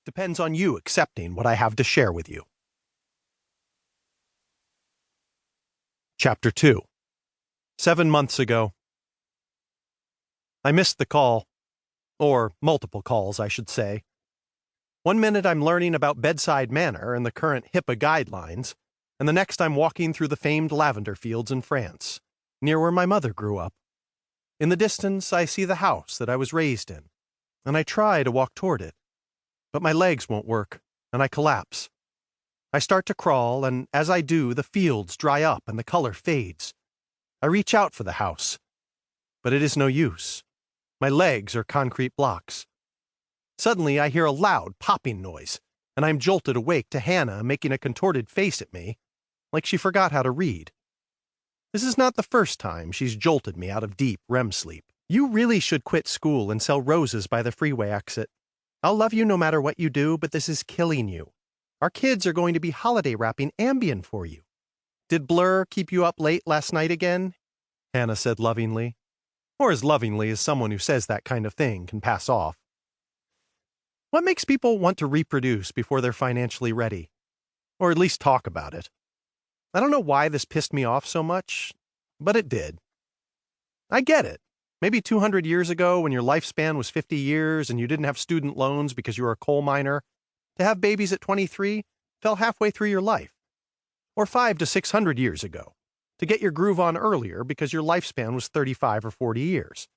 depends on you accepting what I have to share with you. Chapter 2. 7 months ago. I missed the call. Or multiple calls, I should say. 1 minute I'm learning about bedside manner and the current HIPAA guidelines, and the next I'm walking through the famed lavender fields in France, near where my mother grew up. In the distance, I see the house that I was raised in, and I try to walk toward it. But my legs won't work, and I collapse. I start to crawl, and as I do, the fields dry up and the color fades. I reach out for the house, but it is no use. My legs are concrete blocks. Suddenly, I hear a loud popping noise, and I'm jolted awake to Hannah making a contorted face at me, like she forgot how to read. This is not the first time she's jolted me out of deep REM sleep. You really should quit school and sell roses by the freeway exit. I'll love you no matter what you do, but this is killing you. Our kids are going to be holiday wrapping Ambien for you. Did Blur keep you up late last night again? Hannah said lovingly. Or as lovingly as someone who says that kind of thing can pass off. What makes people want to reproduce before they're financially ready? Or at least talk about it? I don't know why this pissed me off so much, but it did. I get it. Maybe 200 years ago, when your lifespan was 50 years and you didn't have student loans because you were a coal miner, to have babies at 23 fell halfway through your life. Or 500 to 600 years ago, to get your groove on earlier because your lifespan was 35 or 40 years.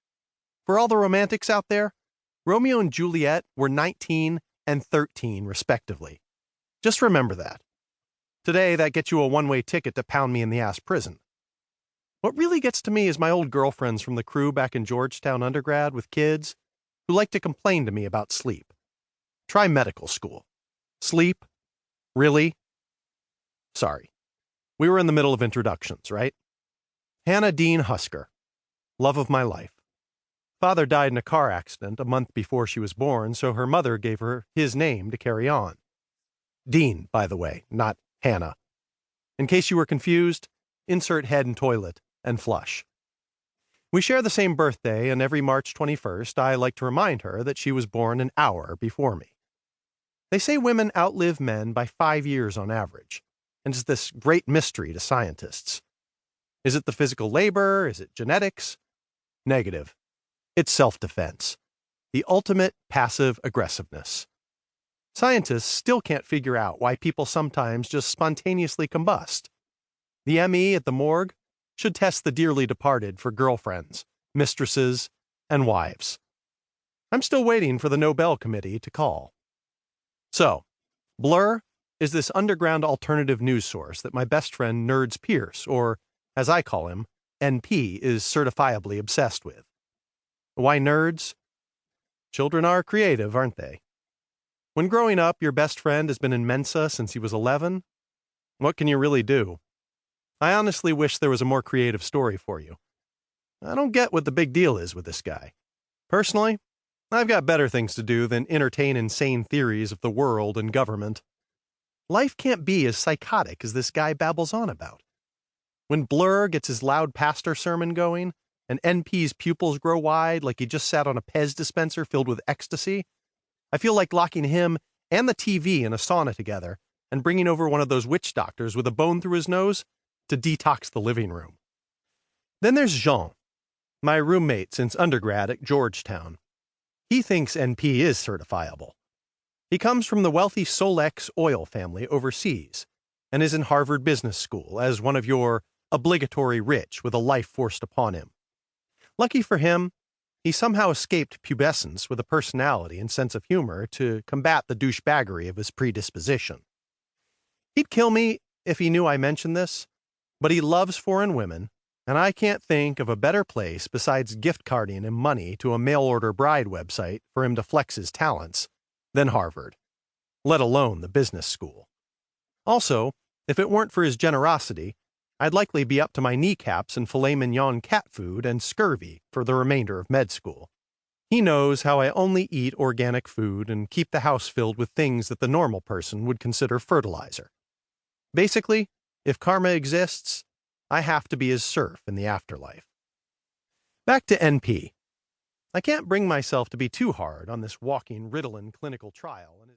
For all the romantics out there, Romeo and Juliet were 19 and 13, respectively. Just remember that. Today, that gets you a one-way ticket to pound me in the ass prison. What really gets to me is my old girlfriends from the crew back in Georgetown undergrad with kids who like to complain to me about sleep. Try medical school. Sleep? Really? Sorry. We were in the middle of introductions, right? Hannah Dean Husker. Love of my life. Father died in a car accident a month before she was born, so her mother gave her his name to carry on. Dean, by the way, not Hannah. In case you were confused, insert head and toilet and flush. We share the same birthday, and every March 21st, I like to remind her that she was born an hour before me. They say women outlive men by 5 years on average, and it's this great mystery to scientists. Is it the physical labor? Is it genetics? Negative. It's self-defense. The ultimate passive aggressiveness. Scientists still can't figure out why people sometimes just spontaneously combust. The ME at the morgue should test the dearly departed for girlfriends, mistresses, and wives. I'm still waiting for the Nobel Committee to call. So, Blur is this underground alternative news source that my best friend Nerds Pierce, or as I call him, NP, is certifiably obsessed with. Why nerds? Children are creative, aren't they? When growing up, your best friend has been in Mensa since he was 11. What can you really do? I honestly wish there was a more creative story for you. I don't get what the big deal is with this guy. Personally, I've got better things to do than entertain insane theories of the world and government. Life can't be as psychotic as this guy babbles on about. When Blur gets his loud pastor sermon going, and NP's pupils grow wide like he just sat on a Pez dispenser filled with ecstasy, I feel like locking him and the TV in a sauna together and bringing over one of those witch doctors with a bone through his nose to detox the living room. Then there's Jean, my roommate since undergrad at Georgetown. He thinks NP is certifiable. He comes from the wealthy Solex oil family overseas and is in Harvard Business School as one of your obligatory rich with a life forced upon him. Lucky for him, he somehow escaped pubescence with a personality and sense of humor to combat the douchebaggery of his predisposition. He'd kill me if he knew I mentioned this, but he loves foreign women, and I can't think of a better place besides gift carding him money to a mail-order bride website for him to flex his talents than Harvard, let alone the business school. Also, if it weren't for his generosity, I'd likely be up to my kneecaps in filet mignon cat food and scurvy for the remainder of med school. He knows how I only eat organic food and keep the house filled with things that the normal person would consider fertilizer. Basically, if karma exists, I have to be his serf in the afterlife. Back to NP. I can't bring myself to be too hard on this walking Ritalin clinical trial.